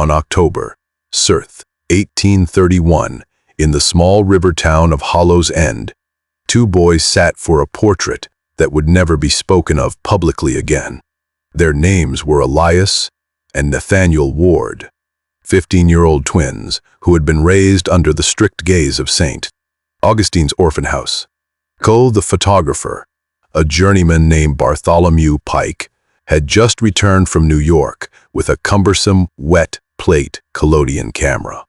On October, 1831, in the small river town of Hollow's End, two boys sat for a portrait that would never be spoken of publicly again. Their names were Elias and Nathaniel Ward, 15-year-old twins who had been raised under the strict gaze of St. Augustine's orphan house. Cole, the photographer, a journeyman named Bartholomew Pike, had just returned from New York with a cumbersome, wet plate collodion camera.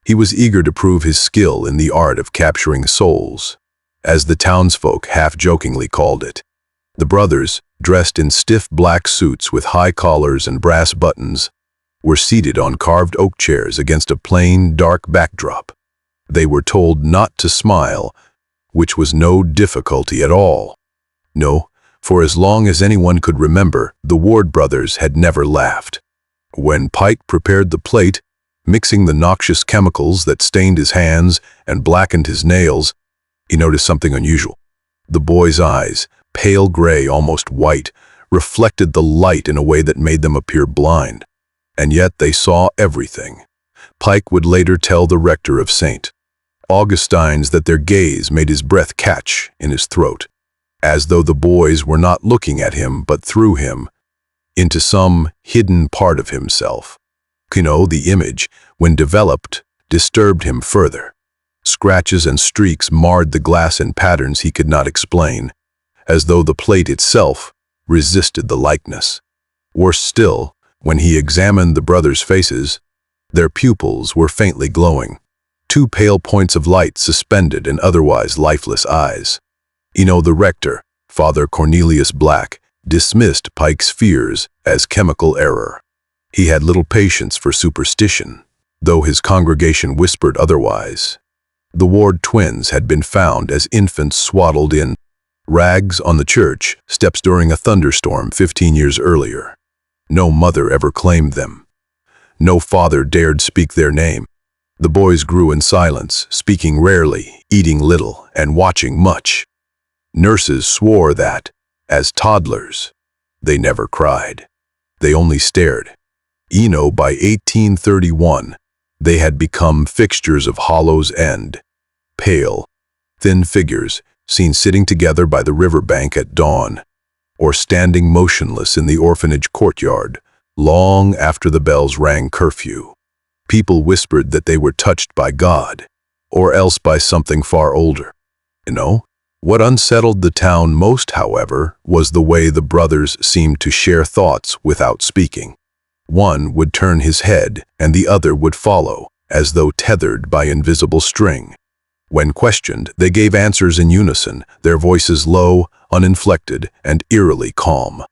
He was eager to prove his skill in the art of capturing souls, as the townsfolk half-jokingly called it. The brothers, dressed in stiff black suits with high collars and brass buttons, were seated on carved oak chairs against a plain, dark backdrop. They were told not to smile, which was no difficulty at all. No, for as long as anyone could remember, the Ward brothers had never laughed. When Pike prepared the plate, mixing the noxious chemicals that stained his hands and blackened his nails, he noticed something unusual. The boys' eyes, pale gray, almost white, reflected the light in a way that made them appear blind. And yet they saw everything. Pike would later tell the rector of St. Augustine's that their gaze made his breath catch in his throat, as though the boys were not looking at him but through him, into some hidden part of himself. The image, when developed, disturbed him further. Scratches and streaks marred the glass in patterns he could not explain, as though the plate itself resisted the likeness. Worse still, when he examined the brothers' faces, their pupils were faintly glowing, two pale points of light suspended in otherwise lifeless eyes. The rector, Father Cornelius Black, dismissed Pike's fears as chemical error. He had little patience for superstition, though his congregation whispered otherwise. The Ward twins had been found as infants swaddled in rags on the church steps during a thunderstorm 15 years earlier. No mother ever claimed them. No father dared speak their name. The boys grew in silence, speaking rarely, eating little, and watching much. Nurses swore that, as toddlers, they never cried. They only stared. By 1831, they had become fixtures of Hollow's End, pale, thin figures seen sitting together by the river bank at dawn, or standing motionless in the orphanage courtyard, long after the bells rang curfew. People whispered that they were touched by God, or else by something far older. What unsettled the town most, however, was the way the brothers seemed to share thoughts without speaking. One would turn his head, and the other would follow, as though tethered by invisible string. When questioned, they gave answers in unison, their voices low, uninflected, and eerily calm.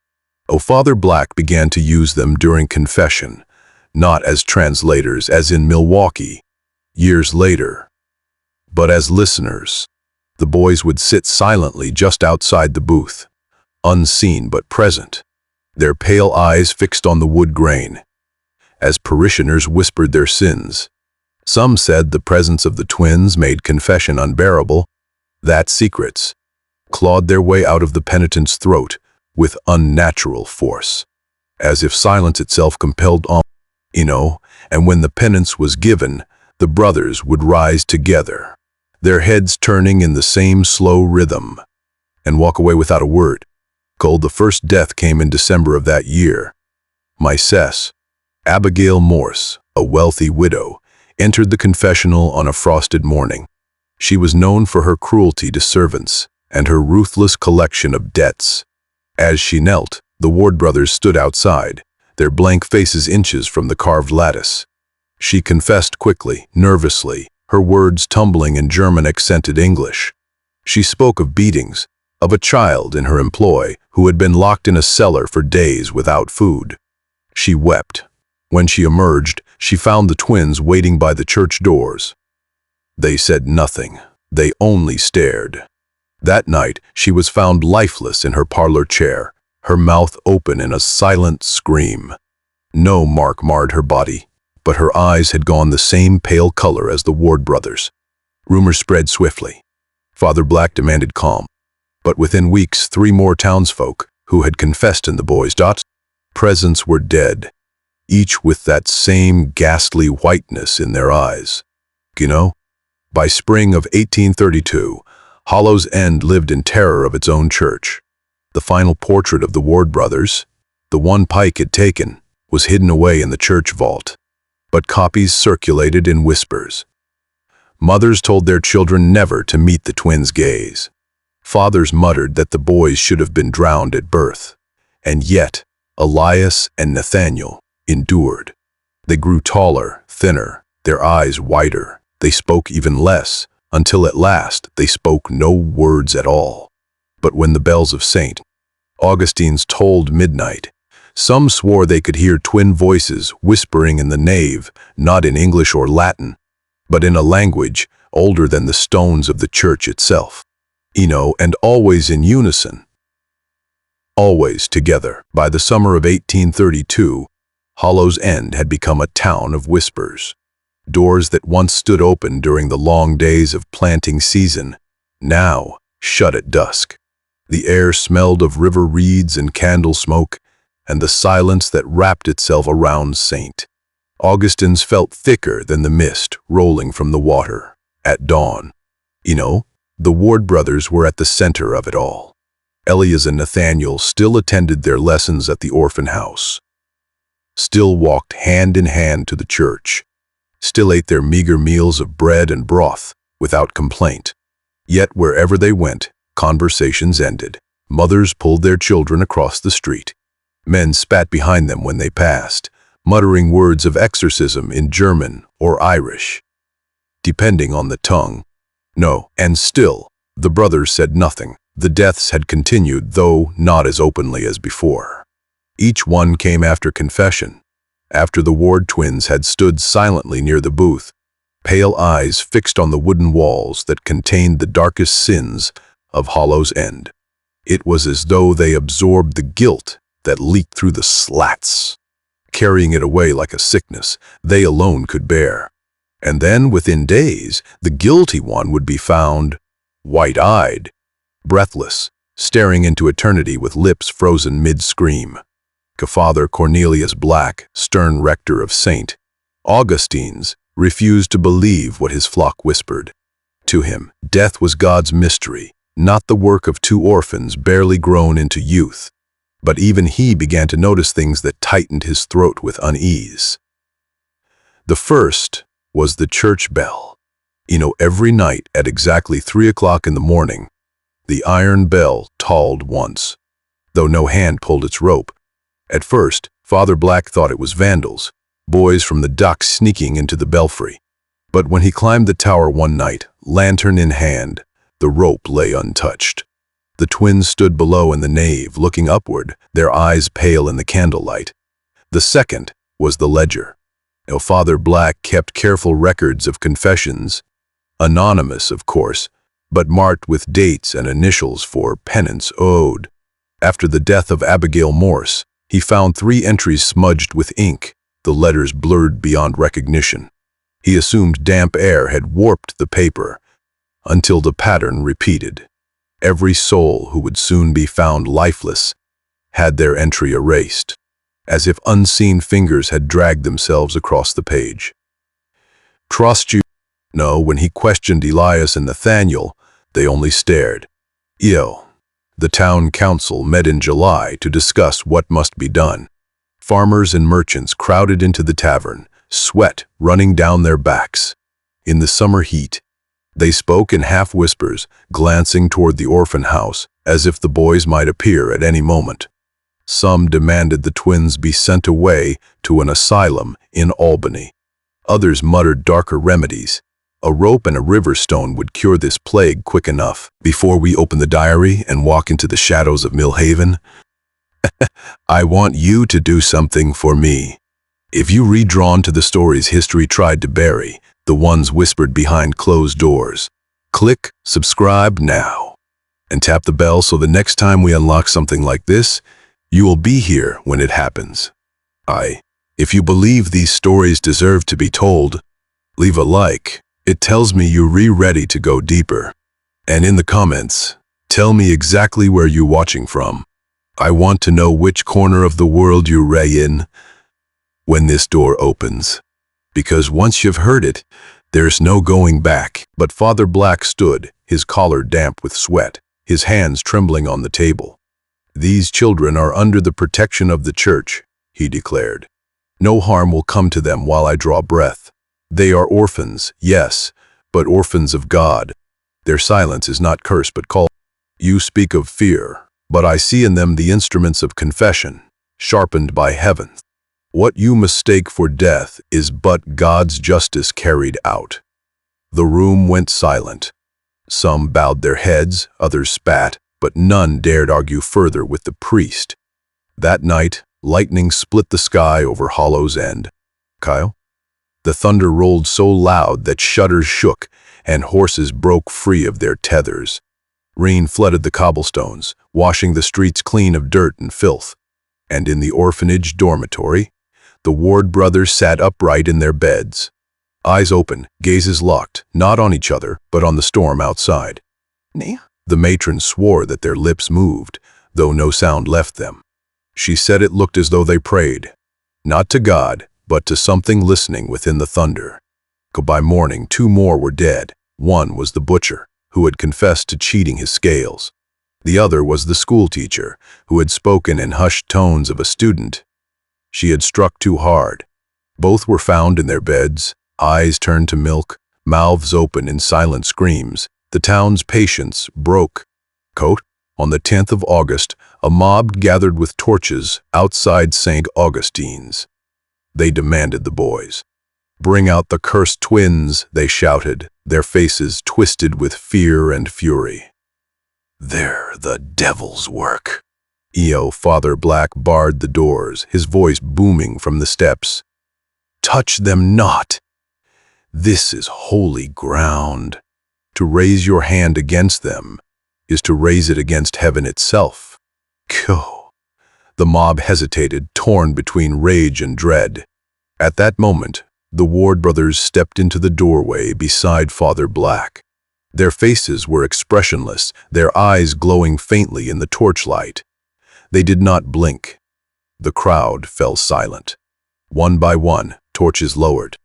Father Black began to use them during confession, not as translators as in Milwaukee, years later, but as listeners. The boys would sit silently just outside the booth, unseen but present, their pale eyes fixed on the wood grain, as parishioners whispered their sins. Some said the presence of the twins made confession unbearable, that secrets clawed their way out of the penitent's throat with unnatural force, as if silence itself compelled and when the penance was given, the brothers would rise together, their heads turning in the same slow rhythm, and walk away without a word. The first death came in December of that year. My Cess, Abigail Morse, a wealthy widow, entered the confessional on a frosted morning. She was known for her cruelty to servants and her ruthless collection of debts. As she knelt, the Ward brothers stood outside, their blank faces inches from the carved lattice. She confessed quickly, nervously, her words tumbling in German-accented English. She spoke of beatings, of a child in her employ who had been locked in a cellar for days without food. She wept. When she emerged, she found the twins waiting by the church doors. They said nothing. They only stared. That night, she was found lifeless in her parlor chair, her mouth open in a silent scream. No mark marred her body, but her eyes had gone the same pale color as the Ward brothers. Rumors spread swiftly. Father Black demanded calm. But within weeks, 3 more townsfolk, who had confessed in the boys' presence, were dead. each with that same ghastly whiteness in their eyes. You know, by spring of 1832, Hollow's End lived in terror of its own church. The final portrait of the Ward brothers, the one Pike had taken, was hidden away in the church vault. But copies circulated in whispers. Mothers told their children never to meet the twins' gaze. Fathers muttered that the boys should have been drowned at birth. And yet, Elias and Nathaniel endured. They grew taller, thinner, their eyes wider. They spoke even less, until at last they spoke no words at all. But when the bells of St. Augustine's tolled midnight, some swore they could hear twin voices whispering in the nave, not in English or Latin, but in a language older than the stones of the church itself. And always in unison. Always together. By the summer of 1832, Hollow's End had become a town of whispers. Doors that once stood open during the long days of planting season, now shut at dusk. The air smelled of river reeds and candle smoke, and the silence that wrapped itself around St. Augustine's felt thicker than the mist rolling from the water at dawn. The Ward brothers were at the center of it all. Elias and Nathaniel still attended their lessons at the orphan house, still walked hand in hand to the church, still ate their meager meals of bread and broth without complaint. Yet wherever they went, conversations ended. Mothers pulled their children across the street. Men spat behind them when they passed, muttering words of exorcism in German or Irish, depending on the tongue. No, and still, the brothers said nothing. The deaths had continued, though not as openly as before. Each one came after confession, after the Ward twins had stood silently near the booth, pale eyes fixed on the wooden walls that contained the darkest sins of Hollow's End. It was as though they absorbed the guilt that leaked through the slats, carrying it away like a sickness they alone could bear. And then, within days, the guilty one would be found, white-eyed, breathless, staring into eternity with lips frozen mid-scream. Father Cornelius Black, stern rector of St. Augustine's, refused to believe what his flock whispered. To him, death was God's mystery, not the work of two orphans barely grown into youth. But even he began to notice things that tightened his throat with unease. The first was the church bell. Every night at exactly 3 o'clock in the morning, the iron bell tolled once, though no hand pulled its rope. At first, Father Black thought it was vandals, boys from the docks sneaking into the belfry. But when he climbed the tower one night, lantern in hand, the rope lay untouched. The twins stood below in the nave, looking upward, their eyes pale in the candlelight. The second was the ledger. Father Black kept careful records of confessions, anonymous, of course, but marked with dates and initials for penance owed. After the death of Abigail Morse, he found 3 entries smudged with ink, the letters blurred beyond recognition. He assumed damp air had warped the paper, until the pattern repeated. Every soul who would soon be found lifeless had their entry erased, as if unseen fingers had dragged themselves across the page. Trust you? No, when he questioned Elias and Nathaniel, they only stared. The town council met in July to discuss what must be done. Farmers and merchants crowded into the tavern, sweat running down their backs. In the summer heat, they spoke in half whispers, glancing toward the orphan house, as if the boys might appear at any moment. Some demanded the twins be sent away to an asylum in Albany. Others muttered darker remedies. A rope and a river stone would cure this plague quick enough. Before we open the diary and walk into the shadows of Millhaven, I want you to do something for me. If you read drawn to the stories history tried to bury, the ones whispered behind closed doors, click subscribe now and tap the bell so the next time we unlock something like this, you will be here when it happens. If you believe these stories deserve to be told, leave a like. It tells me you're ready to go deeper. And in the comments, tell me exactly where you're watching from. I want to know which corner of the world you're in. when this door opens. Because once you've heard it, there's no going back. But Father Black stood, his collar damp with sweat, his hands trembling on the table. "These children are under the protection of the church," he declared. "No harm will come to them while I draw breath. They are orphans, yes, but orphans of God. Their silence is not curse but call. You speak of fear, but I see in them the instruments of confession, sharpened by heaven. What you mistake for death is but God's justice carried out." The room went silent. Some bowed their heads, others spat, but none dared argue further with the priest. That night, lightning split the sky over Hollow's End. Kyle? The thunder rolled so loud that shutters shook and horses broke free of their tethers. Rain flooded the cobblestones, washing the streets clean of dirt and filth. And in the orphanage dormitory, the Ward brothers sat upright in their beds. Eyes open, gazes locked, not on each other, but on the storm outside. The matron swore that their lips moved, though no sound left them. She said it looked as though they prayed, not to God, but to something listening within the thunder. By morning, 2 more were dead. One was the butcher, who had confessed to cheating his scales. The other was the schoolteacher, who had spoken in hushed tones of a student. She had struck too hard. Both were found in their beds, eyes turned to milk, mouths open in silent screams. The town's patience broke. On the 10th of August, a mob gathered with torches outside St. Augustine's. They demanded the boys. "Bring out the cursed twins," they shouted, their faces twisted with fear and fury. "They're the devil's work." Father Black barred the doors, his voice booming from the steps. "Touch them not. This is holy ground. To raise your hand against them is to raise it against heaven itself." The mob hesitated, torn between rage and dread. At that moment, the Ward brothers stepped into the doorway beside Father Black. Their faces were expressionless, their eyes glowing faintly in the torchlight. They did not blink. The crowd fell silent. One by one, torches lowered.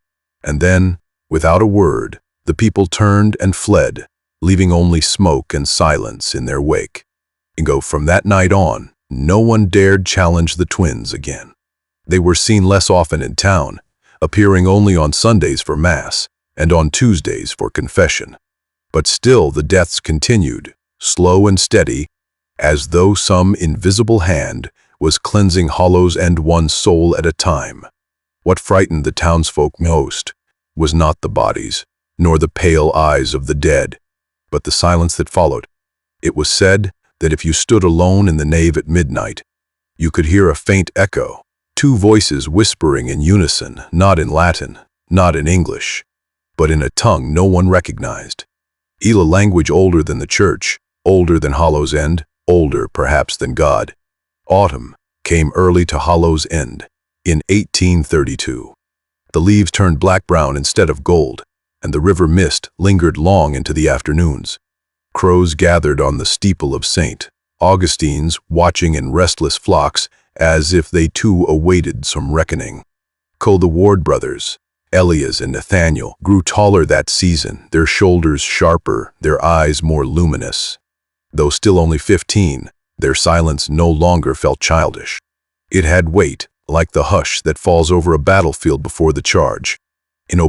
And then, without a word, the people turned and fled, leaving only smoke and silence in their wake. From that night on, no one dared challenge the twins again. They were seen less often in town, appearing only on Sundays for Mass and on Tuesdays for confession. But still the deaths continued, slow and steady, as though some invisible hand was cleansing Hollow's End one soul at a time. What frightened the townsfolk most was not the bodies, nor the pale eyes of the dead, but the silence that followed. It was said that if you stood alone in the nave at midnight, you could hear a faint echo, 2 voices whispering in unison, not in Latin, not in English, but in a tongue no one recognized. A language older than the church, older than Hollow's End, older perhaps than God. Autumn came early to Hollow's End in 1832. The leaves turned black-brown instead of gold, and the river mist lingered long into the afternoons. Crows gathered on the steeple of St. Augustine's, watching in restless flocks, as if they too awaited some reckoning. The Ward brothers, Elias and Nathaniel, grew taller that season, their shoulders sharper, their eyes more luminous. Though still only 15, their silence no longer felt childish. It had weight, like the hush that falls over a battlefield before the charge.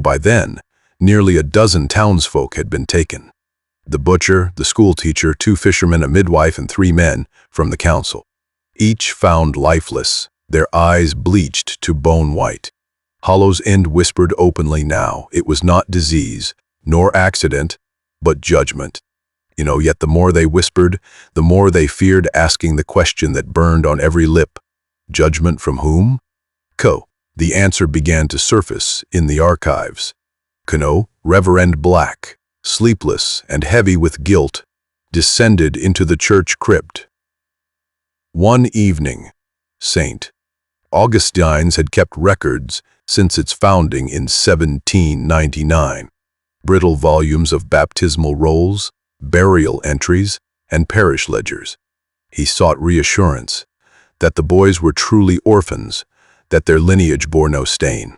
By then, nearly a dozen townsfolk had been taken. The butcher, the schoolteacher, 2 fishermen, a midwife, and 3 men from the council. Each found lifeless, their eyes bleached to bone white. Hollow's End whispered openly now. It was not disease, nor accident, but judgment. Yet the more they whispered, the more they feared asking the question that burned on every lip. Judgment from whom? The answer began to surface in the archives. Reverend Black, sleepless and heavy with guilt, descended into the church crypt. One evening, St. Augustine's had kept records since its founding in 1799. Brittle volumes of baptismal rolls, burial entries, and parish ledgers. He sought reassurance that the boys were truly orphans, that their lineage bore no stain.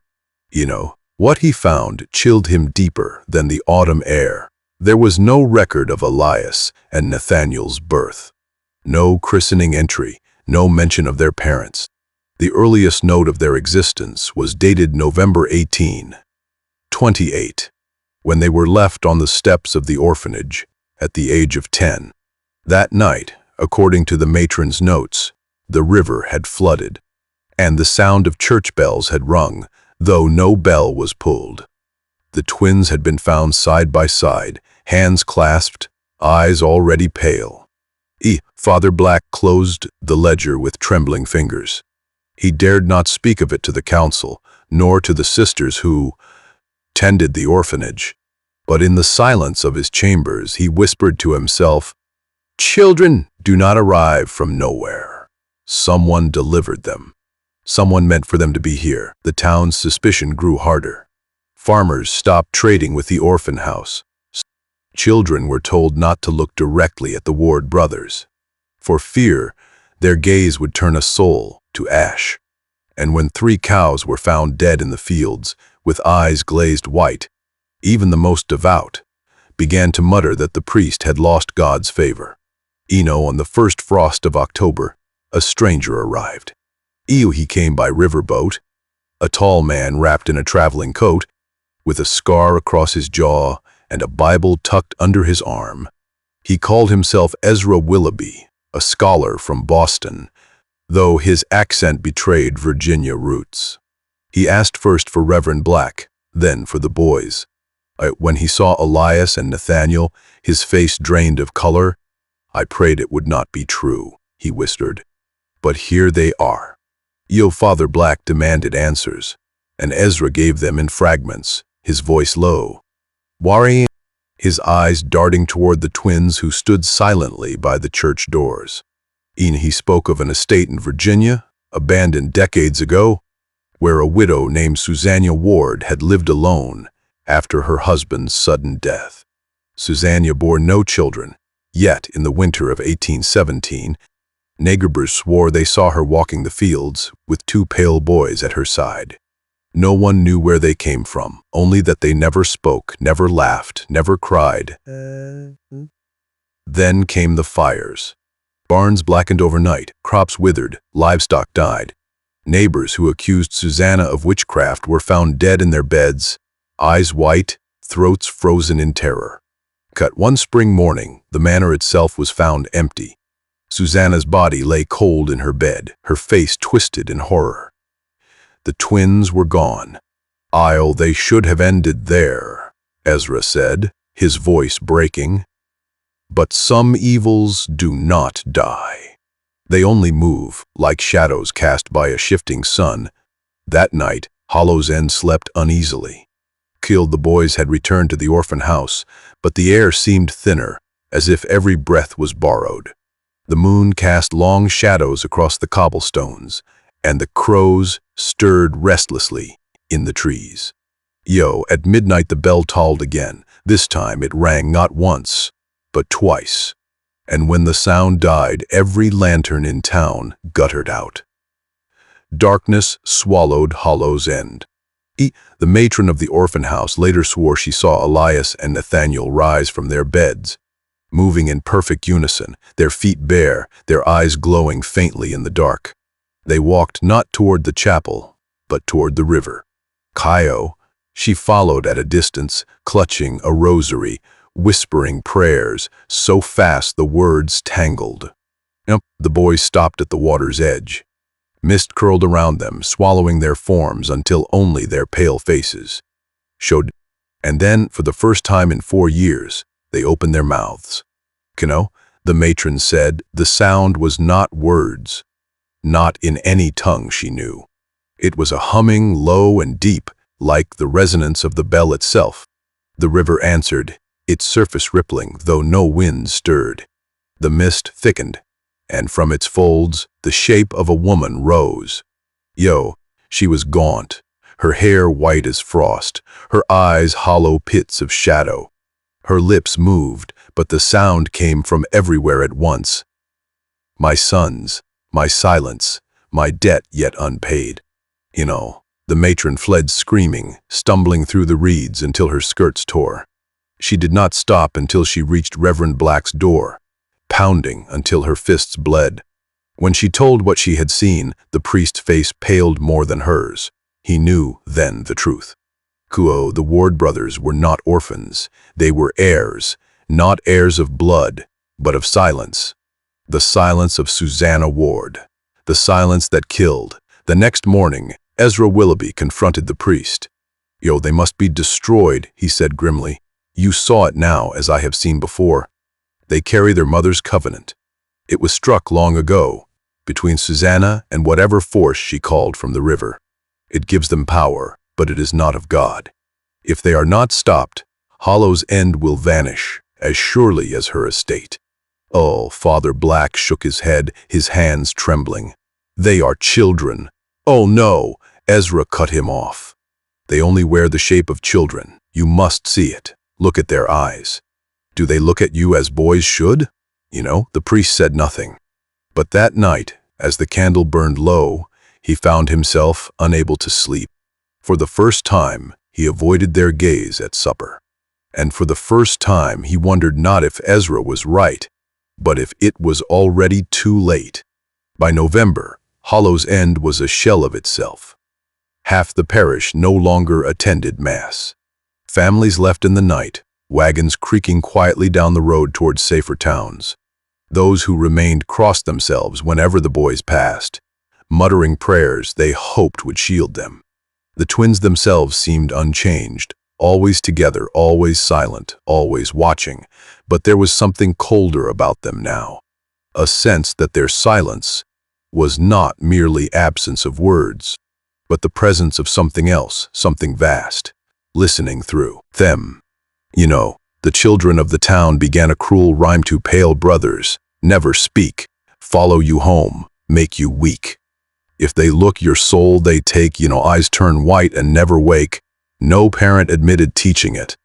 What he found chilled him deeper than the autumn air. There was no record of Elias and Nathaniel's birth. No christening entry, no mention of their parents. The earliest note of their existence was dated November 18, 28, when they were left on the steps of the orphanage at the age of 10. That night, according to the matron's notes, the river had flooded, and the sound of church bells had rung, though no bell was pulled. The twins had been found side by side, hands clasped, eyes already pale. Father Black closed the ledger with trembling fingers. He dared not speak of it to the council, nor to the sisters who tended the orphanage. But in the silence of his chambers, he whispered to himself, "Children do not arrive from nowhere. Someone delivered them. Someone meant for them to be here." The town's suspicion grew harder. Farmers stopped trading with the orphan house. Children were told not to look directly at the Ward brothers, for fear their gaze would turn a soul to ash. And when 3 cows were found dead in the fields, with eyes glazed white, even the most devout began to mutter that the priest had lost God's favor. On the first frost of October, a stranger arrived. He came by riverboat, a tall man wrapped in a traveling coat, with a scar across his jaw and a Bible tucked under his arm. He called himself Ezra Willoughby, a scholar from Boston, though his accent betrayed Virginia roots. He asked first for Reverend Black, then for the boys. When he saw Elias and Nathaniel, his face drained of color. "I prayed it would not be true," he whispered. "But here they are." Father Black demanded answers, and Ezra gave them in fragments, his voice low, worrying, his eyes darting toward the twins who stood silently by the church doors. He spoke of an estate in Virginia, abandoned decades ago, where a widow named Susanna Ward had lived alone after her husband's sudden death. Susanna bore no children, yet in the winter of 1817, neighbors swore they saw her walking the fields with 2 pale boys at her side. No one knew where they came from, only that they never spoke, never laughed, never cried. Then came the fires. Barns blackened overnight, crops withered, livestock died. Neighbors who accused Susanna of witchcraft were found dead in their beds, eyes white, throats frozen in terror. One spring morning, the manor itself was found empty. Susanna's body lay cold in her bed, her face twisted in horror. The twins were gone. They should have ended there, Ezra said, his voice breaking. But some evils do not die. They only move, like shadows cast by a shifting sun. That night, Hollow's End slept uneasily. The boys had returned to the orphan house, but the air seemed thinner, as if every breath was borrowed. The moon cast long shadows across the cobblestones, and the crows stirred restlessly in the trees. At midnight the bell tolled again. This time it rang not once, but twice. And when the sound died, every lantern in town guttered out. Darkness swallowed Hollow's End. The matron of the orphan house later swore she saw Elias and Nathaniel rise from their beds, moving in perfect unison, their feet bare, their eyes glowing faintly in the dark. They walked not toward the chapel, but toward the river. She followed at a distance, clutching a rosary, whispering prayers, so fast the words tangled. The boys stopped at the water's edge. Mist curled around them, swallowing their forms until only their pale faces showed. And then, for the first time in 4 years, they opened their mouths. The matron said, the sound was not words, not in any tongue she knew. It was a humming, low and deep, like the resonance of the bell itself. The river answered, its surface rippling, though no wind stirred. The mist thickened, and from its folds, the shape of a woman rose. She was gaunt, her hair white as frost, her eyes hollow pits of shadow. Her lips moved, but the sound came from everywhere at once. My sons, my silence, my debt yet unpaid. The matron fled screaming, stumbling through the reeds until her skirts tore. She did not stop until she reached Reverend Black's door, pounding until her fists bled. When she told what she had seen, the priest's face paled more than hers. He knew then the truth. The Ward brothers were not orphans. They were heirs, not heirs of blood, but of silence. The silence of Susanna Ward. The silence that killed. The next morning, Ezra Willoughby confronted the priest. They must be destroyed, he said grimly. You saw it now, as I have seen before. They carry their mother's covenant. It was struck long ago, between Susanna and whatever force she called from the river. It gives them power, but it is not of God. If they are not stopped, Hollow's End will vanish, as surely as her estate. Father Black shook his head, his hands trembling. They are children. Oh no, Ezra cut him off. They only wear the shape of children. You must see it. Look at their eyes. Do they look at you as boys should? The priest said nothing. But that night, as the candle burned low, he found himself unable to sleep. For the first time, he avoided their gaze at supper. And for the first time, he wondered not if Ezra was right, but if it was already too late. By November, Hollow's End was a shell of itself. Half the parish no longer attended Mass. Families left in the night, wagons creaking quietly down the road towards safer towns. Those who remained crossed themselves whenever the boys passed, muttering prayers they hoped would shield them. The twins themselves seemed unchanged, always together, always silent, always watching, but there was something colder about them now. A sense that their silence was not merely absence of words, but the presence of something else, something vast, listening through them. The children of the town began a cruel rhyme to pale brothers: never speak, follow you home, make you weak. If they look your soul they take, eyes turn white and never wake. No parent admitted teaching it,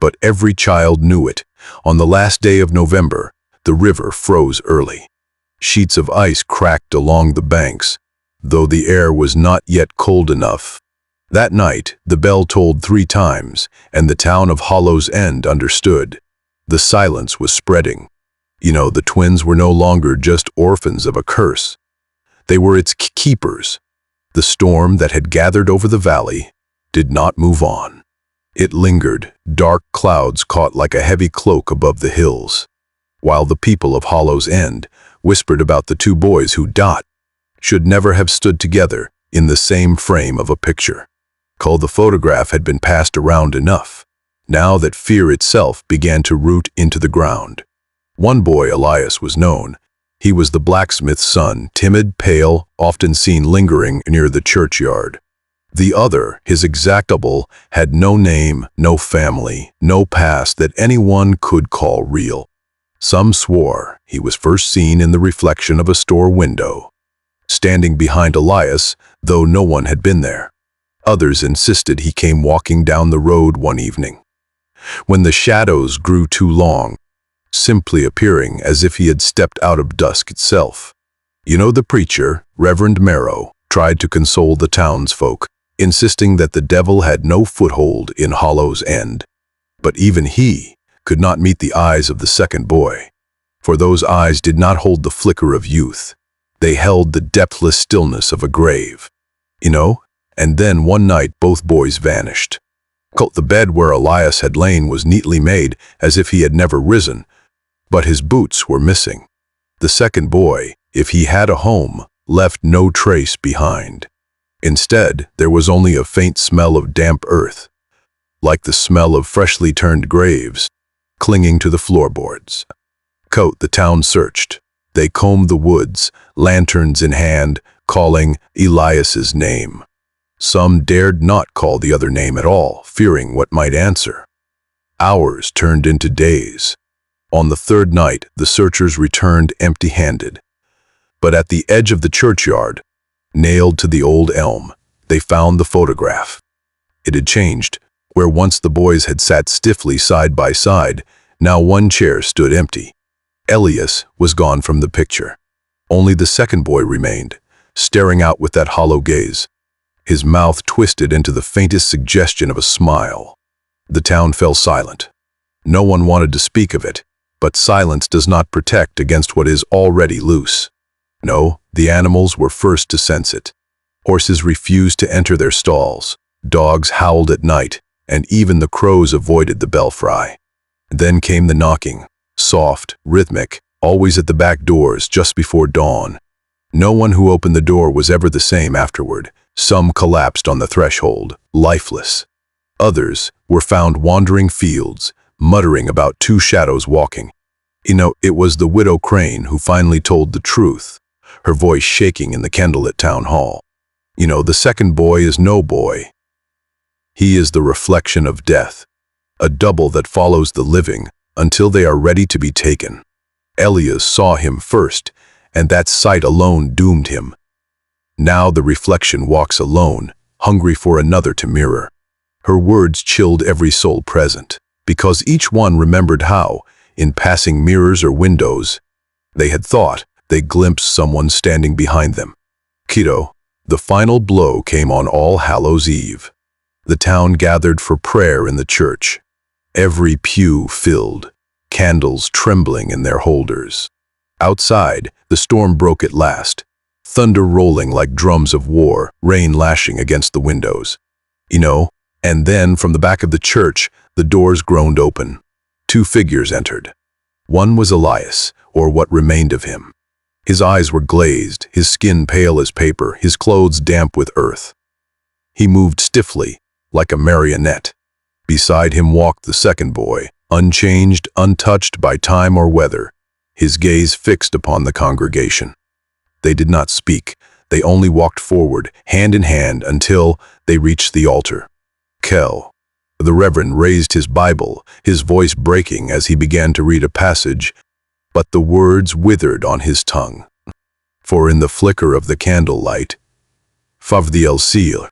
but every child knew it. On the last day of November, the river froze early. Sheets of ice cracked along the banks, though the air was not yet cold enough. That night, the bell tolled 3 times, and the town of Hollow's End understood. The silence was spreading. The twins were no longer just orphans of a curse. They were its keepers. The storm that had gathered over the valley did not move on. It lingered, dark clouds caught like a heavy cloak above the hills, while the people of Hollow's End whispered about the 2 boys who should never have stood together in the same frame of a picture. The photograph had been passed around enough, now that fear itself began to root into the ground. One boy, Elias, was known. He was the blacksmith's son, timid, pale, often seen lingering near the churchyard. The other, his exact double, had no name, no family, no past that anyone could call real. Some swore he was first seen in the reflection of a store window, standing behind Elias, though no one had been there. Others insisted he came walking down the road one evening, when the shadows grew too long, simply appearing as if he had stepped out of dusk itself. The preacher, Reverend Marrow, tried to console the townsfolk, insisting that the devil had no foothold in Hollow's End. But even he could not meet the eyes of the second boy, for those eyes did not hold the flicker of youth. They held the depthless stillness of a grave. And then one night both boys vanished. The bed where Elias had lain was neatly made, as if he had never risen, but his boots were missing. The second boy, if he had a home, left no trace behind. Instead, there was only a faint smell of damp earth, like the smell of freshly turned graves, clinging to the floorboards. The town searched. They combed the woods, lanterns in hand, calling Elias's name. Some dared not call the other name at all, fearing what might answer. Hours turned into days. On the 3rd night, the searchers returned empty-handed. But at the edge of the churchyard, nailed to the old elm, they found the photograph. It had changed. Where once the boys had sat stiffly side by side, now one chair stood empty. Elias was gone from the picture. Only the second boy remained, staring out with that hollow gaze. his mouth twisted into the faintest suggestion of a smile. The town fell silent. No one wanted to speak of it, but silence does not protect against what is already loose. No, the animals were first to sense it. Horses refused to enter their stalls, dogs howled at night, and even the crows avoided the belfry. Then came the knocking, soft, rhythmic, always at the back doors just before dawn. No one who opened the door was ever the same afterward. Some collapsed on the threshold, lifeless. Others were found wandering fields, muttering about two shadows walking. It was the widow Crane who finally told the truth, her voice shaking in the candlelit town hall. The second boy is no boy. He is the reflection of death, a double that follows the living until they are ready to be taken. Elias saw him first, and that sight alone doomed him. Now the reflection walks alone, hungry for another to mirror. Her words chilled every soul present, because each one remembered how, in passing mirrors or windows, they had thought they glimpsed someone standing behind them. Kiddo, the final blow came on All Hallows' Eve. The town gathered for prayer in the church, every pew filled, candles trembling in their holders. Outside, the storm broke at last, thunder rolling like drums of war, rain lashing against the windows. And then from the back of the church, the doors groaned open. Two figures entered. One was Elias, or what remained of him. His eyes were glazed, his skin pale as paper, his clothes damp with earth. He moved stiffly, like a marionette. Beside him walked the second boy, unchanged, untouched by time or weather, his gaze fixed upon the congregation. They did not speak. They only walked forward, hand in hand, until they reached the altar. The Reverend raised his Bible, his voice breaking as he began to read a passage, but the words withered on his tongue. For in the flicker of the candlelight, Favdiel Seal,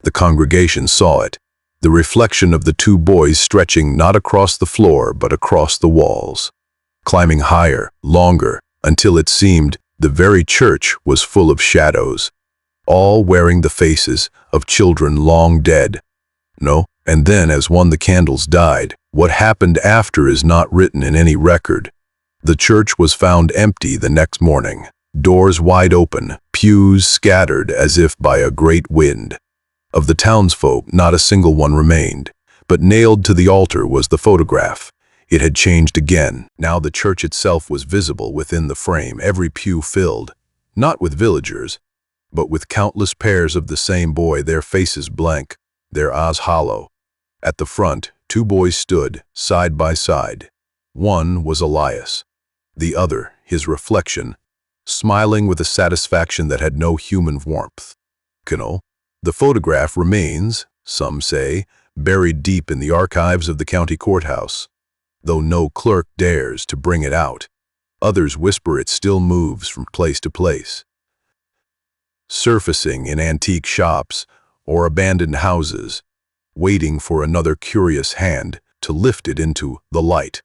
the congregation saw it, the reflection of the two boys stretching not across the floor but across the walls, climbing higher, longer, until it seemed the very church was full of shadows, all wearing the faces of children long dead. And then as the candles died, what happened after is not written in any record. The church was found empty the next morning, doors wide open, pews scattered as if by a great wind. Of the townsfolk, not a single one remained, but nailed to the altar was the photograph. It had changed again. Now the church itself was visible within the frame, every pew filled, not with villagers, but with countless pairs of the same boy, their faces blank, their eyes hollow. At the front, two boys stood, side by side. One was Elias, the other, his reflection, smiling with a satisfaction that had no human warmth. The photograph remains, some say, buried deep in the archives of the county courthouse, though no clerk dares to bring it out. Others whisper it still moves from place to place, surfacing in antique shops or abandoned houses, waiting for another curious hand to lift it into the light.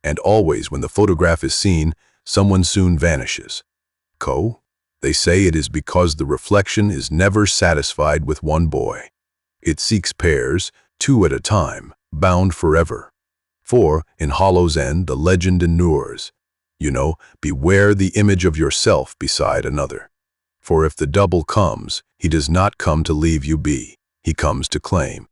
And always when the photograph is seen, someone soon vanishes. They say it is because the reflection is never satisfied with one boy. It seeks pairs, two at a time, bound forever. For, in Hollow's End, the legend endures, beware the image of yourself beside another. For if the double comes, he does not come to leave you be, he comes to claim.